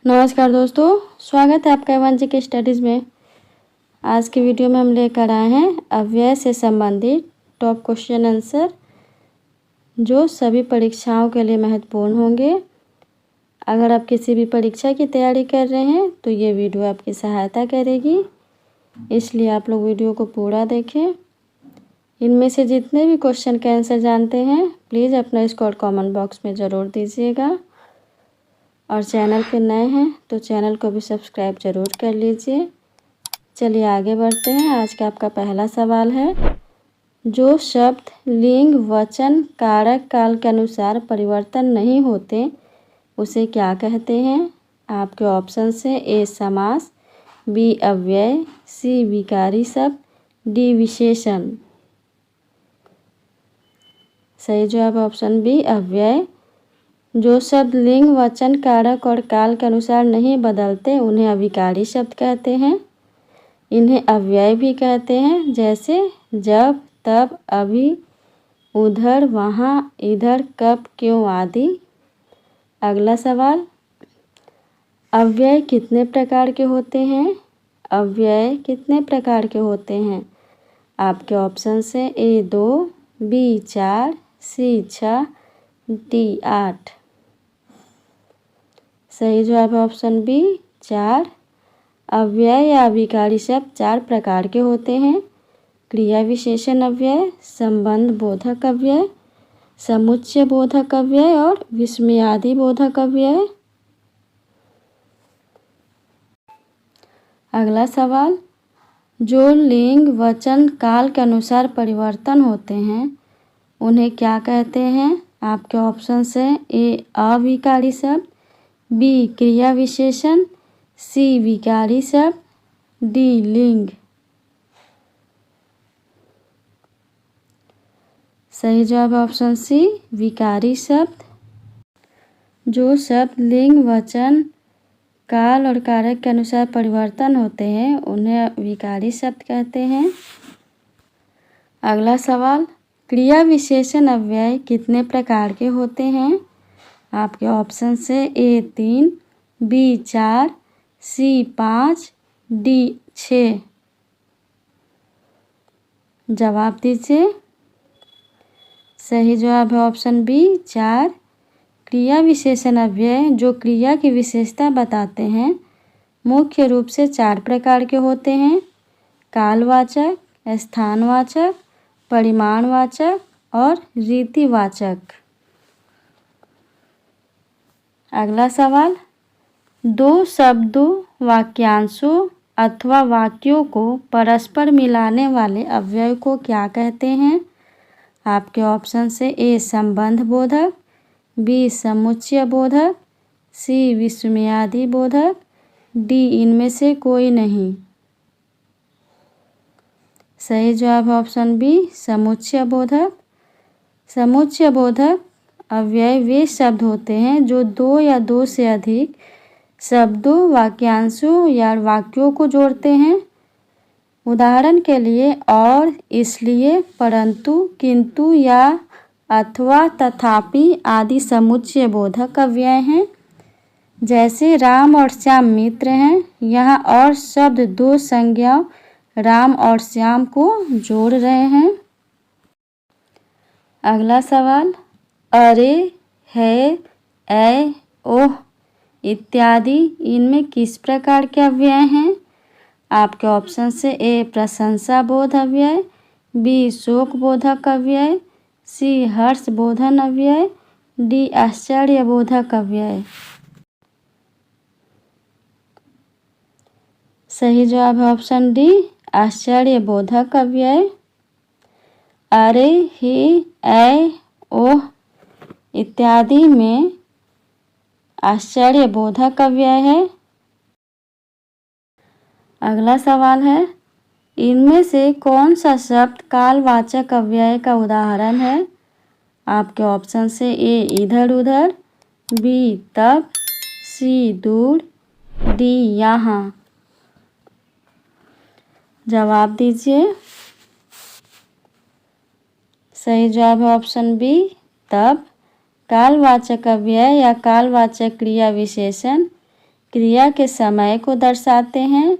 नमस्कार दोस्तों, स्वागत है आपका एवन के स्टडीज़ में। आज की वीडियो में हम लेकर आए हैं अव्यय से संबंधित टॉप क्वेश्चन आंसर जो सभी परीक्षाओं के लिए महत्वपूर्ण होंगे। अगर आप किसी भी परीक्षा की तैयारी कर रहे हैं तो ये वीडियो आपकी सहायता करेगी, इसलिए आप लोग वीडियो को पूरा देखें। इनमें से जितने भी क्वेश्चन के आंसर जानते हैं प्लीज़ अपना स्कोर कमेंट बॉक्स में ज़रूर दीजिएगा, और चैनल पे नए हैं तो चैनल को भी सब्सक्राइब ज़रूर कर लीजिए। चलिए आगे बढ़ते हैं। आज का आपका पहला सवाल है, जो शब्द लिंग, वचन, कारक, काल के अनुसार परिवर्तन नहीं होते उसे क्या कहते हैं? आपके ऑप्शन से ए समास, बी अव्यय, सी विकारी शब्द, डी विशेषण। सही जवाब ऑप्शन बी अव्यय। जो शब्द लिंग, वचन, कारक और काल के अनुसार नहीं बदलते उन्हें अविकारी शब्द कहते हैं। इन्हें अव्यय भी कहते हैं, जैसे जब, तब, अभी, उधर, वहाँ, इधर, कब, क्यों आदि। अगला सवाल, अव्यय कितने प्रकार के होते हैं? अव्यय कितने प्रकार के होते हैं? आपके ऑप्शन से ए 2, बी 4, सी 6, डी 8। सही जवाब ऑप्शन बी 4। अव्यय या अविकारी शब्द 4 प्रकार के होते हैं: क्रिया विशेषण अव्यय, संबंध बोधक अव्यय, समुच्चय बोधक अव्यय और विस्मयादि बोधक अव्यय। अगला सवाल, जो लिंग, वचन, काल के अनुसार परिवर्तन होते हैं उन्हें क्या कहते हैं? आपके ऑप्शन से ए अविकारी शब्द, बी क्रिया विशेषण, सी विकारी शब्द, डी लिंग। सही जवाब ऑप्शन सी विकारी शब्द। जो शब्द लिंग, वचन, काल और कारक के अनुसार परिवर्तन होते हैं उन्हें विकारी शब्द कहते हैं। अगला सवाल, क्रिया विशेषण अव्यय कितने प्रकार के होते हैं? आपके ऑप्शन से ए 3, बी 4, सी 5, डी 6। जवाब दीजिए। सही जवाब है ऑप्शन बी 4। क्रिया विशेषण अव्यय जो क्रिया की विशेषता बताते हैं मुख्य रूप से 4 प्रकार के होते हैं: कालवाचक, स्थानवाचक, परिमाणवाचक और रीतिवाचक। अगला सवाल, 2 शब्दों, वाक्यांशों अथवा वाक्यों को परस्पर मिलाने वाले अव्यय को क्या कहते हैं? आपके ऑप्शन से ए संबंध बोधक, बी समुच्चय बोधक, सी विस्मयादि बोधक, डी इनमें से कोई नहीं। सही जवाब ऑप्शन बी समुच्चय बोधक। समुच्चय बोधक अव्यय वे शब्द होते हैं जो 2 या 2 से अधिक शब्दों, वाक्यांशों या वाक्यों को जोड़ते हैं। उदाहरण के लिए और, इसलिए, परंतु, किंतु या अथवा, तथापि आदि समुच्चय बोधक अव्यय हैं। जैसे राम और श्याम मित्र हैं, यहाँ और शब्द 2 संज्ञाओं राम और श्याम को जोड़ रहे हैं। अगला सवाल, अरे, है, ऐ, ओह इत्यादि इनमें किस प्रकार के अव्यय हैं? आपके ऑप्शन से ए प्रशंसा बोध अव्यय, बी शोक बोधक अव्यय, सी हर्ष बोधन अव्यय, डी आश्चर्य बोधक अव्यय। सही जवाब है ऑप्शन डी आश्चर्य बोधक अव्यय। अरे, ही, ऐ, ओह इत्यादि में आश्चर्य बोधक अव्यय है। अगला सवाल है, इनमें से कौन सा शब्द कालवाचक अव्यय का उदाहरण है? आपके ऑप्शन से ए इधर उधर, बी तब, सी दूर, डी यहाँ। जवाब दीजिए। सही जवाब है ऑप्शन बी तब। कालवाचक अव्यय या कालवाचक क्रिया विशेषण क्रिया के समय को दर्शाते हैं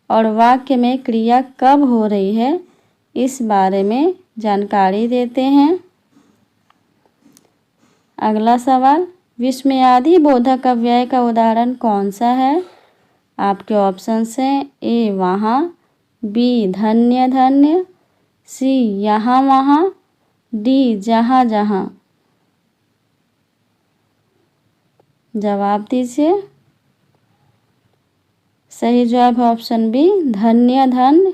और वाक्य में क्रिया कब हो रही है इस बारे में जानकारी देते हैं। अगला सवाल, विस्मयादि बोधक अव्यय का उदाहरण कौन सा है? आपके ऑप्शंस हैं ए वहाँ, बी धन्य धन्य, सी यहाँ वहाँ, डी जहाँ जहाँ। जवाब दीजिए। सही जवाब है ऑप्शन बी धन्य धन्य।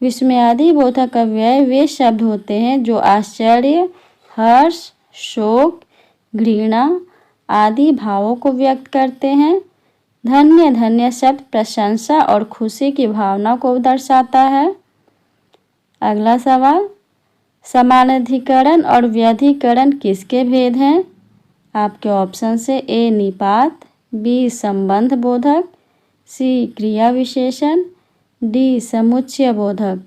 विस्मयादि बोधक अव्यय वे शब्द होते हैं जो आश्चर्य, हर्ष, शोक, घृणा आदि भावों को व्यक्त करते हैं। धन्य धन्य शब्द प्रशंसा और खुशी की भावना को दर्शाता है। अगला सवाल, समानाधिकरण और व्यधिकरण किसके भेद हैं? आपके ऑप्शन से ए निपात, बी संबंध बोधक, सी क्रिया विशेषण, डी समुच्चय बोधक।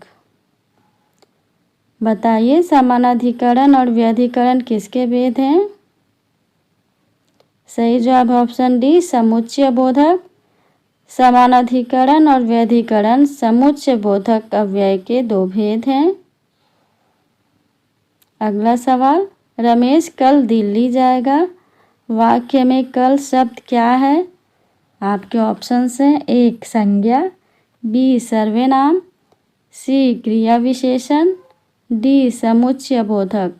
बताइए समानाधिकरण और व्यधिकरण किसके भेद हैं? सही जवाब ऑप्शन डी समुच्चय बोधक। समानाधिकरण और व्यधिकरण समुच्चय बोधक अव्यय के दो भेद हैं। अगला सवाल, रमेश कल दिल्ली जाएगा। वाक्य में कल शब्द क्या है? आपके ऑप्शंस हैं एक संज्ञा, बी सर्वनाम, सी क्रिया विशेषण, डी समुच्चय बोधक।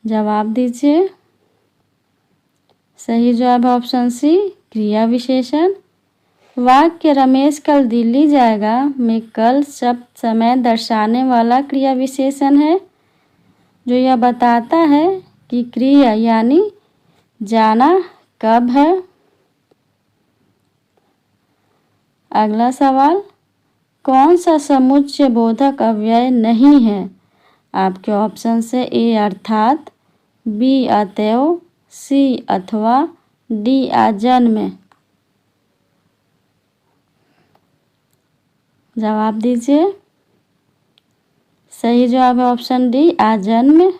जवाब दीजिए। सही जवाब ऑप्शन सी क्रिया विशेषण। वाक्य रमेश कल दिल्ली जाएगा में कल शब्द समय दर्शाने वाला क्रिया विशेषण है जो यह बताता है कि क्रिया यानी जाना कब है। अगला सवाल, कौन सा समुच्चय बोधक अव्यय नहीं है? आपके ऑप्शन से ए अर्थात, बी अतएव, सी अथवा, डी आजन्म। जवाब दीजिए। सही जवाब है ऑप्शन डी आजन्म।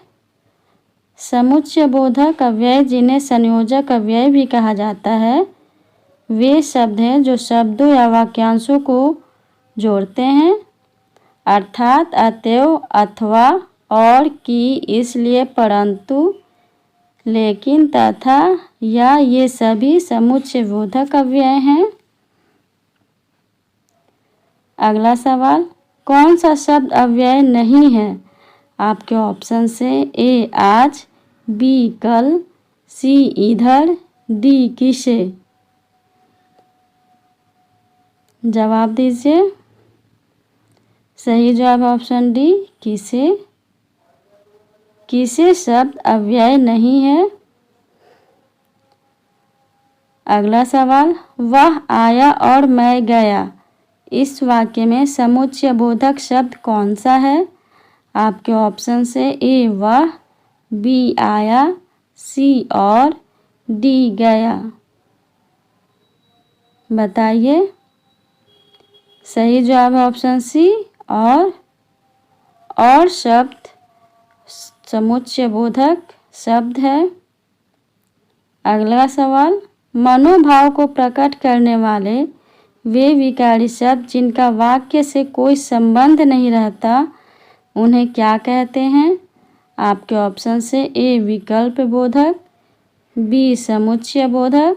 समुच्चय बोधक अव्यय जिन्हें संयोजक अव्यय भी कहा जाता है वे शब्द हैं जो शब्दों या वाक्यांशों को जोड़ते हैं, अर्थात अतएव, अथवा, और, कि, इसलिए, परंतु, लेकिन, तथा, या ये सभी समुच्चय बोधक अव्यय हैं। अगला सवाल, कौन सा शब्द अव्यय नहीं है? आपके ऑप्शन से ए आज, बी कल, सी इधर, डी किसे। जवाब दीजिए। सही जवाब ऑप्शन डी किसे। किसे शब्द अव्यय नहीं है। अगला सवाल, वह आया और मैं गया। इस वाक्य में समुच्चय बोधक शब्द कौन सा है? आपके ऑप्शन से ए वह, बी आया, सी और, डी गया। बताइए। सही जवाब है ऑप्शन सी और शब्द समुच्चय बोधक शब्द है। अगला सवाल, मनोभाव को प्रकट करने वाले वे विकारी शब्द जिनका वाक्य से कोई संबंध नहीं रहता उन्हें क्या कहते हैं? आपके ऑप्शन से ए विकल्प बोधक, बी समुच्चय बोधक,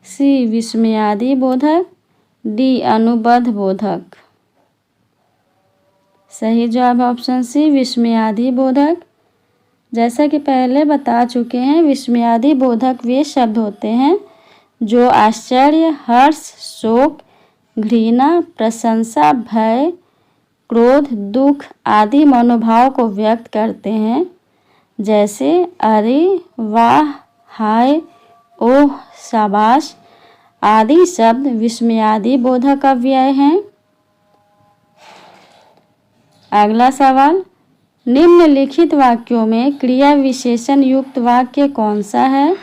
सी विस्मयादि बोधक, डी अनुबंध बोधक। सही जवाब ऑप्शन सी विस्मयादि बोधक। जैसा कि पहले बता चुके हैं विस्मयादि बोधक वे शब्द होते हैं जो आश्चर्य, हर्ष, शोक, घृणा, प्रशंसा, भय, क्रोध, दुख आदि मनोभाव को व्यक्त करते हैं, जैसे अरे, वाह, हाय, ओह, शाबाश आदि शब्द विस्मयादि बोधक अव्यय हैं। अगला सवाल, निम्नलिखित वाक्यों में क्रिया विशेषण युक्त वाक्य कौन सा है?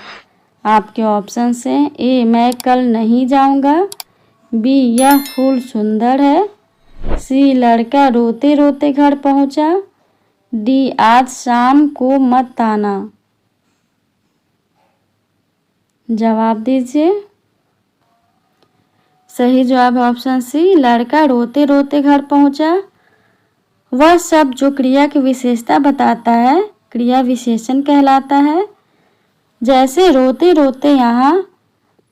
आपके ऑप्शन हैं ए मैं कल नहीं जाऊंगा, बी यह फूल सुंदर है, सी लड़का रोते रोते घर पहुंचा, डी आज शाम को मत आना। जवाब दीजिए। सही जवाब है ऑप्शन सी, लड़का रोते रोते घर पहुंचा। वह शब्द जो क्रिया की विशेषता बताता है क्रिया विशेषण कहलाता है। जैसे रोते रोते यहाँ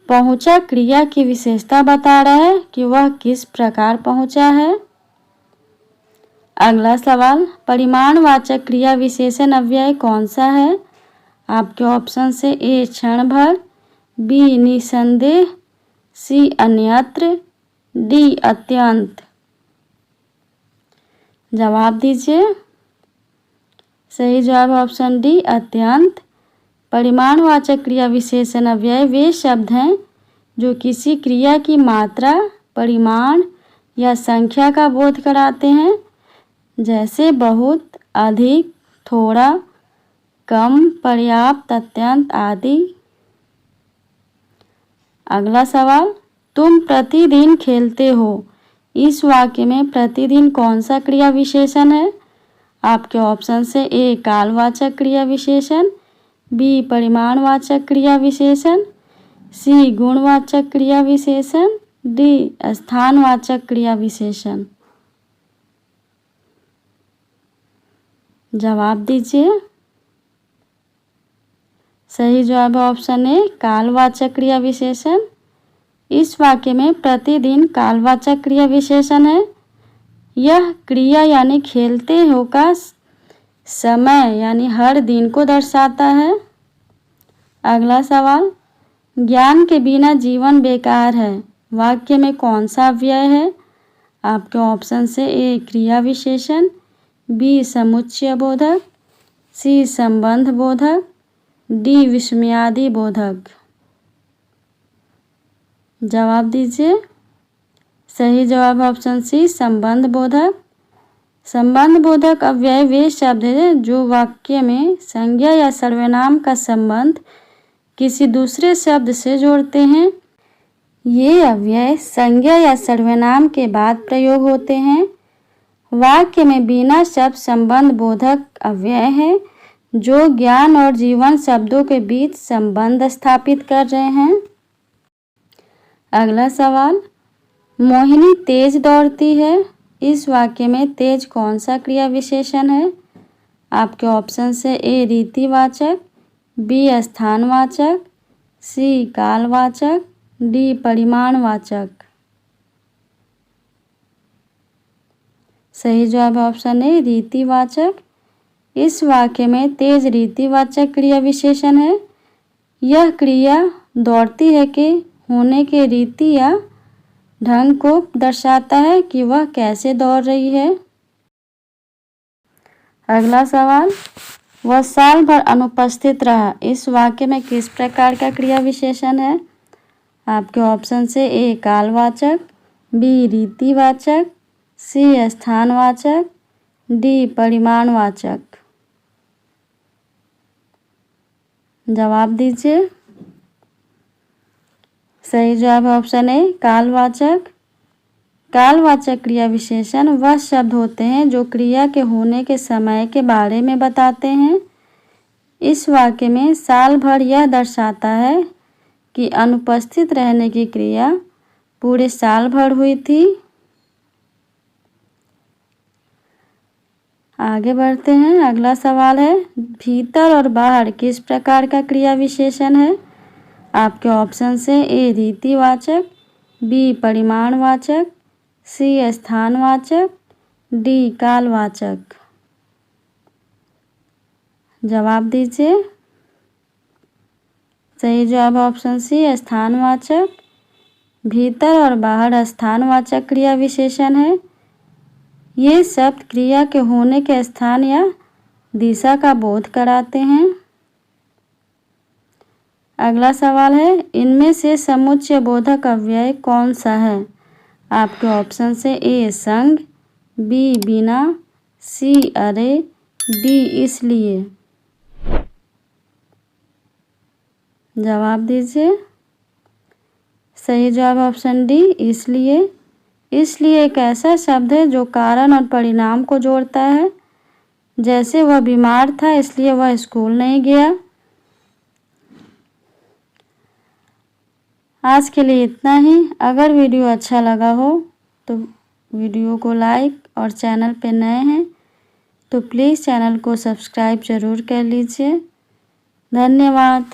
पहुंचा क्रिया की विशेषता बता रहा है कि वह किस प्रकार पहुंचा है। अगला सवाल, परिमाणवाचक क्रिया विशेषण अव्यय कौन सा है? आपके ऑप्शन से ए क्षण भर, बी निसंदेह, सी अन्यत्र, डी अत्यंत। जवाब दीजिए। सही जवाब ऑप्शन डी अत्यंत। परिमाणवाचक क्रिया विशेषण अव्यय वे शब्द हैं जो किसी क्रिया की मात्रा, परिमाण या संख्या का बोध कराते हैं, जैसे बहुत, अधिक, थोड़ा, कम, पर्याप्त, अत्यंत आदि। अगला सवाल, तुम प्रतिदिन खेलते हो। इस वाक्य में प्रतिदिन कौन सा क्रिया विशेषण है? आपके ऑप्शन से ए कालवाचक क्रिया विशेषण, बी परिमाणवाचक क्रिया विशेषण, सी गुणवाचक क्रिया विशेषण, डी स्थानवाचक क्रिया विशेषण। जवाब दीजिए। सही जवाब है ऑप्शन ए कालवाचक क्रिया विशेषण। इस वाक्य में प्रतिदिन कालवाचक क्रिया विशेषण है। यह क्रिया यानी खेलते हो का समय यानी हर दिन को दर्शाता है। अगला सवाल, ज्ञान के बिना जीवन बेकार है। वाक्य में कौन सा अव्यय है? आपके ऑप्शन से ए क्रिया विशेषण, बी समुच्चय बोधक, सी संबंध बोधक, डी विस्मयादि बोधक। जवाब दीजिए। सही जवाब ऑप्शन सी संबंध बोधक। संबंध बोधक अव्यय वे शब्द हैं जो वाक्य में संज्ञा या सर्वनाम का संबंध किसी दूसरे शब्द से जोड़ते हैं। ये अव्यय संज्ञा या सर्वनाम के बाद प्रयोग होते हैं। वाक्य में बिना शब्द संबंध बोधक अव्यय है जो ज्ञान और जीवन शब्दों के बीच संबंध स्थापित कर रहे हैं। अगला सवाल, मोहिनी तेज दौड़ती है। इस वाक्य में तेज कौन सा क्रिया विशेषण है? आपके ऑप्शन से ए रीतिवाचक, बी स्थानवाचक, सी कालवाचक, डी परिमाणवाचक। सही जवाब ऑप्शन ए रीतिवाचक। इस वाक्य में तेज रीतिवाचक क्रिया विशेषण है। यह क्रिया दौड़ती है के होने के रीति या ढंग को दर्शाता है कि वह कैसे दौड़ रही है। अगला सवाल, वह साल भर अनुपस्थित रहा। इस वाक्य में किस प्रकार का क्रिया विशेषण है? आपके ऑप्शन से ए कालवाचक, बी रीतिवाचक, सी स्थानवाचक, डी परिमाणवाचक। जवाब दीजिए। सही जवाब ऑप्शन ए कालवाचक। कालवाचक क्रिया विशेषण वह शब्द होते हैं जो क्रिया के होने के समय के बारे में बताते हैं। इस वाक्य में साल भर यह दर्शाता है कि अनुपस्थित रहने की क्रिया पूरे साल भर हुई थी। आगे बढ़ते हैं। अगला सवाल है, भीतर और बाहर किस प्रकार का क्रिया विशेषण है? आपके ऑप्शन से ए रीतिवाचक, बी परिमाणवाचक, सी स्थानवाचक, डी कालवाचक। जवाब दीजिए। सही जवाब ऑप्शन सी स्थानवाचक। भीतर और बाहर स्थानवाचक क्रिया विशेषण है। ये शब्द क्रिया के होने के स्थान या दिशा का बोध कराते हैं। अगला सवाल है, इनमें से समुच्चय बोधक अव्यय कौन सा है? आपके ऑप्शन से ए संग, बी बिना, सी अरे, डी इसलिए। जवाब दीजिए। सही जवाब ऑप्शन डी इसलिए। इसलिए एक ऐसा शब्द है जो कारण और परिणाम को जोड़ता है। जैसे वह बीमार था इसलिए वह स्कूल नहीं गया। आज के लिए इतना ही। अगर वीडियो अच्छा लगा हो तो वीडियो को लाइक और चैनल पे नए हैं तो प्लीज़ चैनल को सब्सक्राइब ज़रूर कर लीजिए। धन्यवाद।